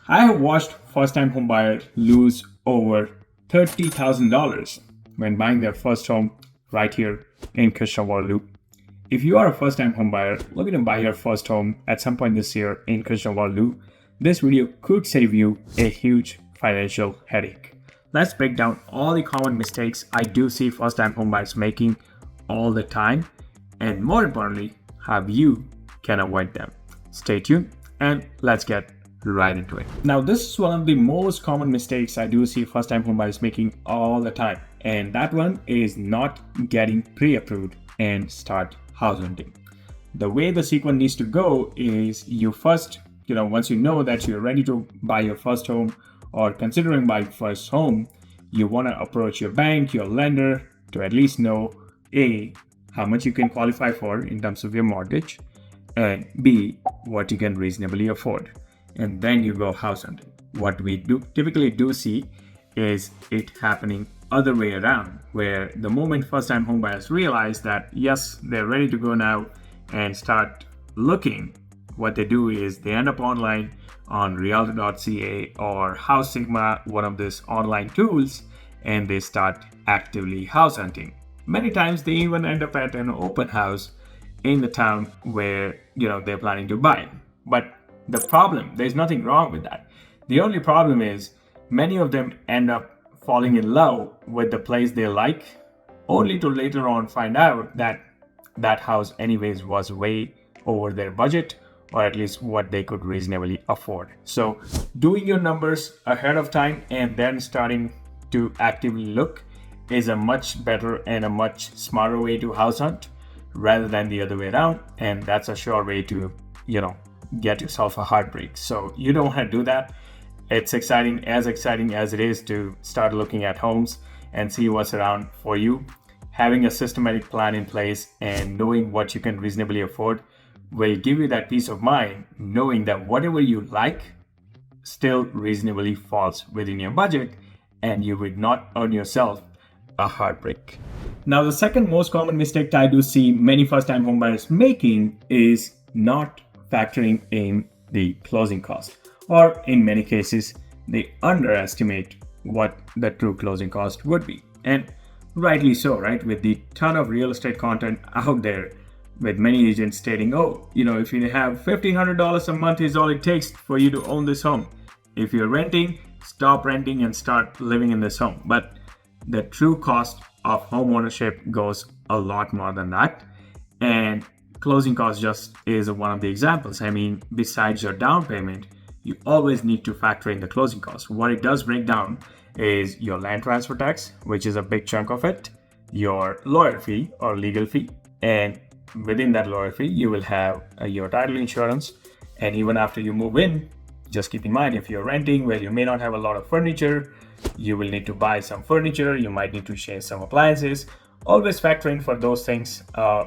I have watched first-time homebuyers lose over $30,000 when buying their first home right here in Kitchener-Waterloo. If you are a first-time homebuyer looking to buy your first home at some point this year in Kitchener-Waterloo, this video could save you a huge financial headache. Let's break down all the common mistakes I do see first-time homebuyers making all the time, and more importantly, how you can avoid them. Stay tuned and let's get right into it. Now, this is one of the most common mistakes I do see first-time homebuyers making all the time, and that one is not getting pre-approved and start house hunting. The way the sequence needs to go is you first, once you know that you're ready to buy your first home or considering buying first home, you want to approach your bank, your lender, to at least know A, how much you can qualify for in terms of your mortgage, and B, what you can reasonably afford. And then you go house hunting. What we typically do see is it happening other way around, where the moment first-time homebuyers realize that yes, they're ready to go now and start looking, what they do is they end up online on Realtor.ca or House Sigma, one of these online tools, and they start actively house hunting. Many times they even end up at an open house in the town where they're planning to buy. But the problem, there's nothing wrong with that. The only problem is many of them end up falling in love with the place they like, only to later on find out that that house anyways was way over their budget, or at least what they could reasonably afford. So doing your numbers ahead of time and then starting to actively look is a much better and a much smarter way to house hunt rather than the other way around. And that's a sure way to, get yourself a heartbreak. So you don't want to do that. It's exciting as it is to start looking at homes and see what's around for you. Having a systematic plan in place and knowing what you can reasonably afford will give you that peace of mind, knowing that whatever you like still reasonably falls within your budget and you would not earn yourself a heartbreak. Now, the second most common mistake I do see many first-time homebuyers making is not factoring in the closing cost, or in many cases, they underestimate what the true closing cost would be. And rightly so, right? With the ton of real estate content out there, with many agents stating, if you have $1,500 a month is all it takes for you to own this home. If you're renting, stop renting and start living in this home. But the true cost of home ownership goes a lot more than that. And closing cost just is one of the examples. I mean, besides your down payment, you always need to factor in the closing cost. What it does break down is your land transfer tax, which is a big chunk of it, your lawyer fee or legal fee, and within that lawyer fee, you will have your title insurance. And even after you move in, just keep in mind, if you're renting where you may not have a lot of furniture, you will need to buy some furniture, you might need to change some appliances. Always factor in for those things,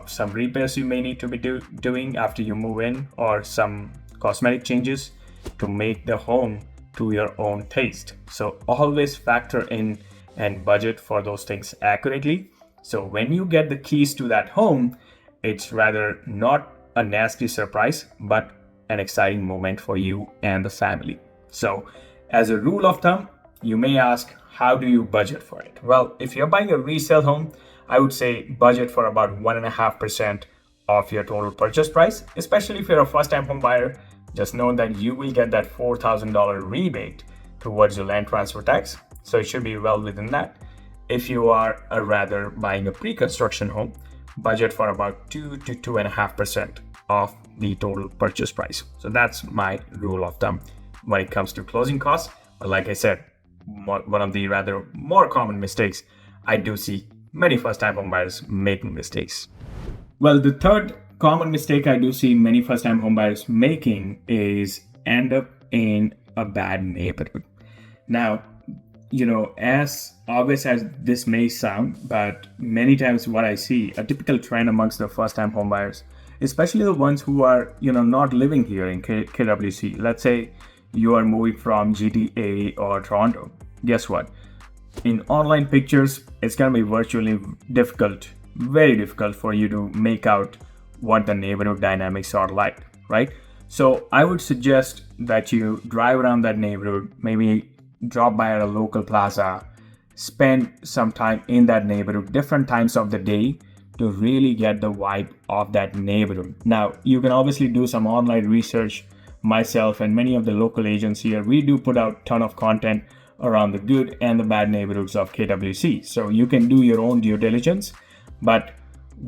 some repairs you may need to be doing after you move in, or some cosmetic changes to make the home to your own taste. So always factor in and budget for those things accurately. So when you get the keys to that home, it's rather not a nasty surprise, but an exciting moment for you and the family. So as a rule of thumb, you may ask, how do you budget for it? Well, if you're buying a resale home, I would say budget for about 1.5% of your total purchase price. Especially if you're a first-time home buyer, just know that you will get that $4,000 rebate towards your land transfer tax. So it should be well within that. If you are rather buying a pre-construction home, budget for about 2 to 2.5% of the total purchase price. So that's my rule of thumb when it comes to closing costs. But like I said, one of the rather more common mistakes I do see many first-time homebuyers making mistakes. Well, the third common mistake I do see many first-time homebuyers making is end up in a bad neighborhood. Now, as obvious as this may sound, but many times what I see, a typical trend amongst the first-time homebuyers, especially the ones who are, not living here in KWC. Let's say you are moving from GTA or Toronto. Guess what? In online pictures, it's going to be virtually difficult, very difficult for you to make out what the neighborhood dynamics are like, right? So I would suggest that you drive around that neighborhood, maybe drop by at a local plaza, spend some time in that neighborhood, different times of the day, to really get the vibe of that neighborhood. Now, you can obviously do some online research. Myself and many of the local agents here, we do put out a ton of content around the good and the bad neighborhoods of KWC. So you can do your own due diligence. But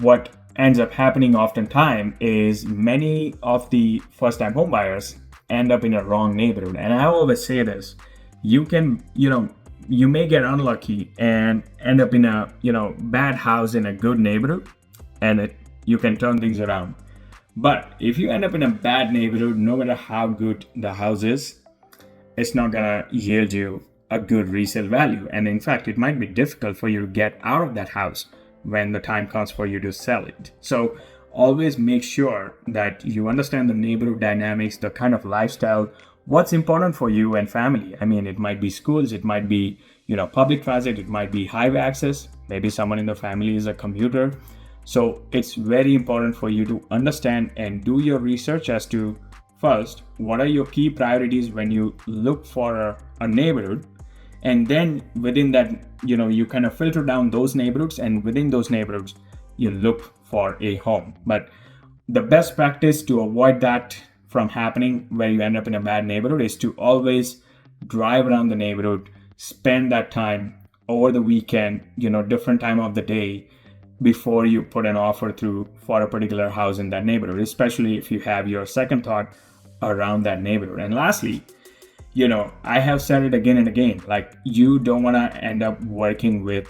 what ends up happening oftentimes is many of the first-time homebuyers end up in a wrong neighborhood. And I always say this: you can, you may get unlucky and end up in a, bad house in a good neighborhood, and you can turn things around. But if you end up in a bad neighborhood, no matter how good the house is, it's not gonna yield you a good resale value. And in fact, it might be difficult for you to get out of that house when the time comes for you to sell it. So always make sure that you understand the neighborhood dynamics, the kind of lifestyle, what's important for you and family. I mean, it might be schools, it might be, public transit, it might be highway access, maybe someone in the family is a commuter. So it's very important for you to understand and do your research as to, first, what are your key priorities when you look for a neighborhood, and then within that, you kind of filter down those neighborhoods, and within those neighborhoods, you look for a home. But the best practice to avoid that from happening where you end up in a bad neighborhood is to always drive around the neighborhood, spend that time over the weekend, different time of the day, before you put an offer through for a particular house in that neighborhood, especially if you have your second thought around that neighborhood. And lastly, I have said it again and again, like, you don't want to end up working with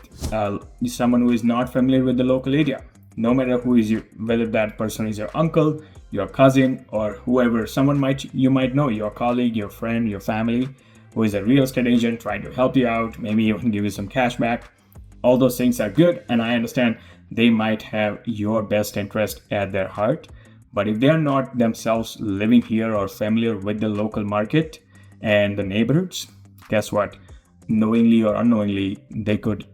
someone who is not familiar with the local area. No matter who is you, whether that person is your uncle, your cousin, or whoever, you might know, your colleague, your friend, your family, who is a real estate agent trying to help you out, maybe even give you some cash back. All those things are good, and I understand they might have your best interest at their heart. But if they're not themselves living here or familiar with the local market and the neighborhoods, guess what? Knowingly or unknowingly, they could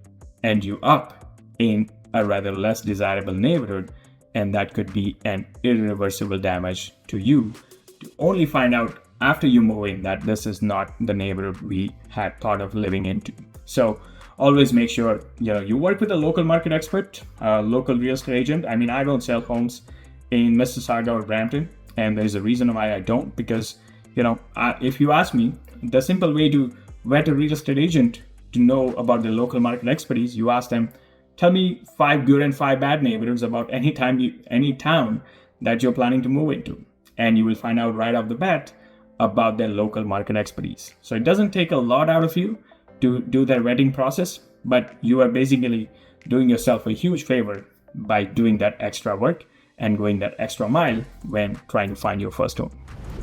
end you up in a rather less desirable neighborhood, and that could be an irreversible damage to you, to only find out after you move in that this is not the neighborhood we had thought of living into. So always make sure you work with a local market expert, a local real estate agent. I mean, I don't sell homes in Mississauga or Brampton, and there's a reason why I don't, because if you ask me, the simple way to vet a real estate agent to know about the local market expertise, you ask them, tell me 5 good and 5 bad neighborhoods about any town that you're planning to move into, and you will find out right off the bat about their local market expertise. So it doesn't take a lot out of you to do that vetting process, but you are basically doing yourself a huge favor by doing that extra work and going that extra mile when trying to find your first home.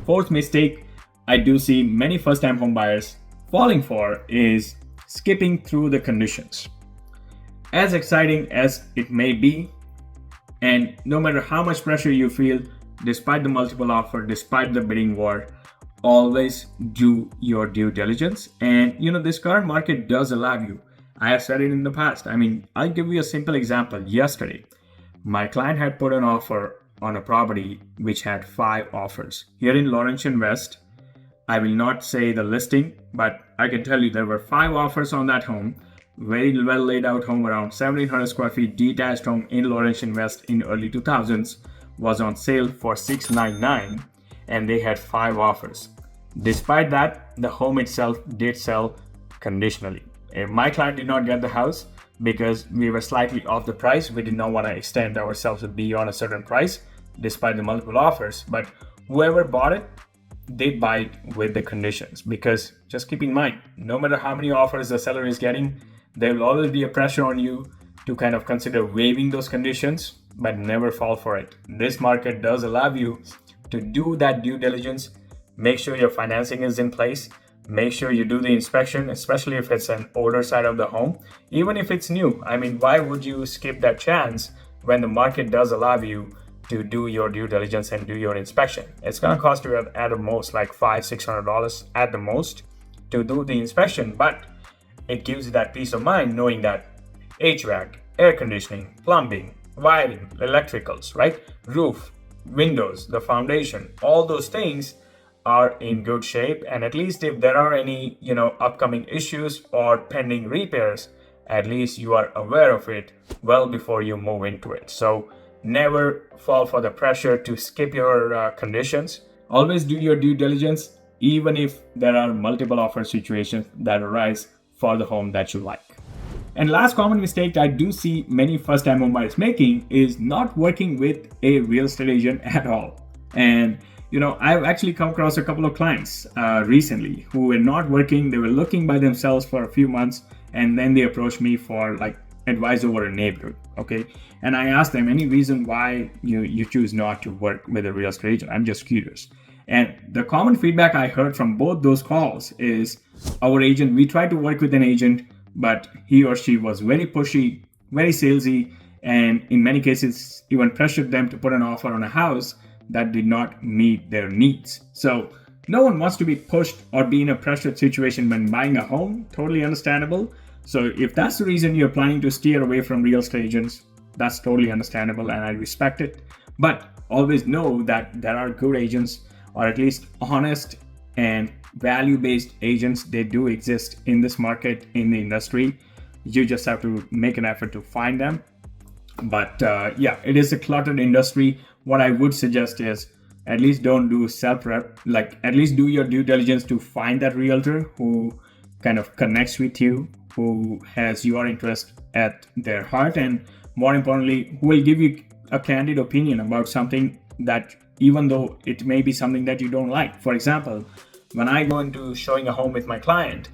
Fourth mistake I do see many first-time home buyers falling for is skipping through the conditions. As exciting as it may be, and no matter how much pressure you feel, despite the multiple offer, despite the bidding war, always do your due diligence. And this current market does allow you. I have said it in the past. I mean, I'll give you a simple example. Yesterday, my client had put an offer on a property which had 5 offers. Here in Laurentian West, I will not say the listing, but I can tell you there were 5 offers on that home. Very well laid out home, around 1700 square feet, detached home in Laurentian West in early 2000s, was on sale for $699, and they had 5 offers. Despite that, the home itself did sell conditionally. My client did not get the house because we were slightly off the price. We did not want to extend ourselves beyond a certain price despite the multiple offers. But whoever bought it did buy it with the conditions, because just keep in mind, no matter how many offers the seller is getting, there will always be a pressure on you to kind of consider waiving those conditions, but never fall for it. This market does allow you to do that due diligence. Make sure your financing is in place. Make sure you do the inspection, especially if it's an older side of the home. Even if it's new, I mean, why would you skip that chance when the market does allow you to do your due diligence and do your inspection? It's going to cost you at the most like $500-$600 at the most to do the inspection, but it gives you that peace of mind knowing that HVAC, air conditioning, plumbing, wiring, electricals, right? Roof, windows, the foundation, all those things are in good shape. And at least if there are any, upcoming issues or pending repairs, at least you are aware of it well before you move into it. So never fall for the pressure to skip your conditions. Always do your due diligence, even if there are multiple offer situations that arise for the home that you like. And last common mistake I do see many first-time homebuyers making is not working with a real estate agent at all. And I've actually come across a couple of clients recently who were not working. They were looking by themselves for a few months, and then they approached me for advice over a neighborhood. Okay, and I asked them, any reason why you choose not to work with a real estate agent? I'm just curious. And the common feedback I heard from both those calls is, we tried to work with an agent, but he or she was very pushy, very salesy, and in many cases even pressured them to put an offer on a house that did not meet their needs. So no one wants to be pushed or be in a pressured situation when buying a home. Totally understandable. So if that's the reason you're planning to steer away from real estate agents, that's totally understandable and I respect it. But always know that there are good agents, or at least honest and value-based agents. They do exist in this market, in the industry. You just have to make an effort to find them. But it is a cluttered industry. What I would suggest is at least don't do self-rep. At least do your due diligence to find that realtor who kind of connects with you, who has your interest at their heart, and more importantly, who will give you a candid opinion about something that, even though it may be something that you don't like. For example, when I go into showing a home with my client,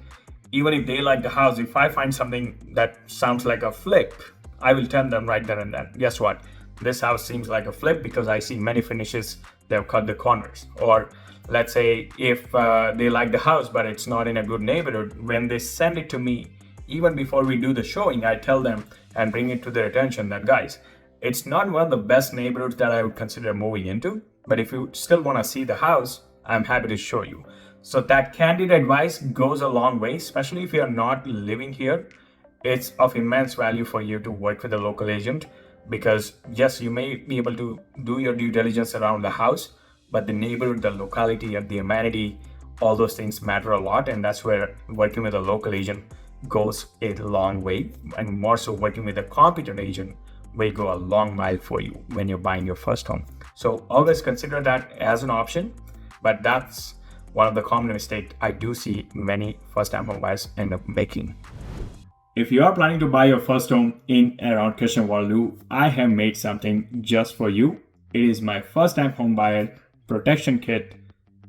even if they like the house, if I find something that sounds like a flip, I will tell them right then and then, guess what? This house seems like a flip because I see many finishes, they've cut the corners. Or let's say if they like the house, but it's not in a good neighborhood, when they send it to me, even before we do the showing, I tell them and bring it to their attention that, guys, it's not one of the best neighborhoods that I would consider moving into, but if you still want to see the house, I'm happy to show you. So that candid advice goes a long way, especially if you're not living here. It's of immense value for you to work with a local agent, because yes, you may be able to do your due diligence around the house, but the neighborhood, the locality, and the amenity, all those things matter a lot. And that's where working with a local agent goes a long way. And more so, working with a competent agent will go a long mile for you when you're buying your first home. So always consider that as an option. But that's one of the common mistakes I do see many first-time home buyers end up making. If you are planning to buy your first home in around Kitchener-Waterloo, I have made something just for you. It is my first-time home buyer protection kit.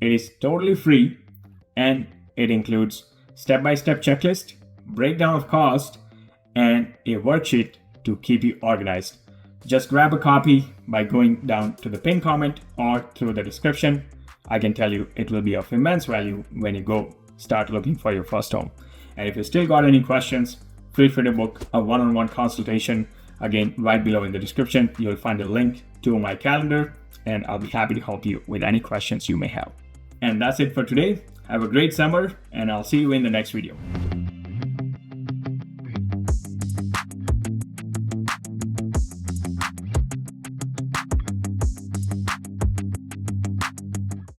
It is totally free and it includes step-by-step checklist, breakdown of cost, and a worksheet to keep you organized. Just grab a copy by going down to the pinned comment or through the description. I can tell you it will be of immense value when you go start looking for your first home. And if you still got any questions, feel free to book a one-on-one consultation. Again, right below in the description, you'll find a link to my calendar, and I'll be happy to help you with any questions you may have. And that's it for today. Have a great summer, and I'll see you in the next video.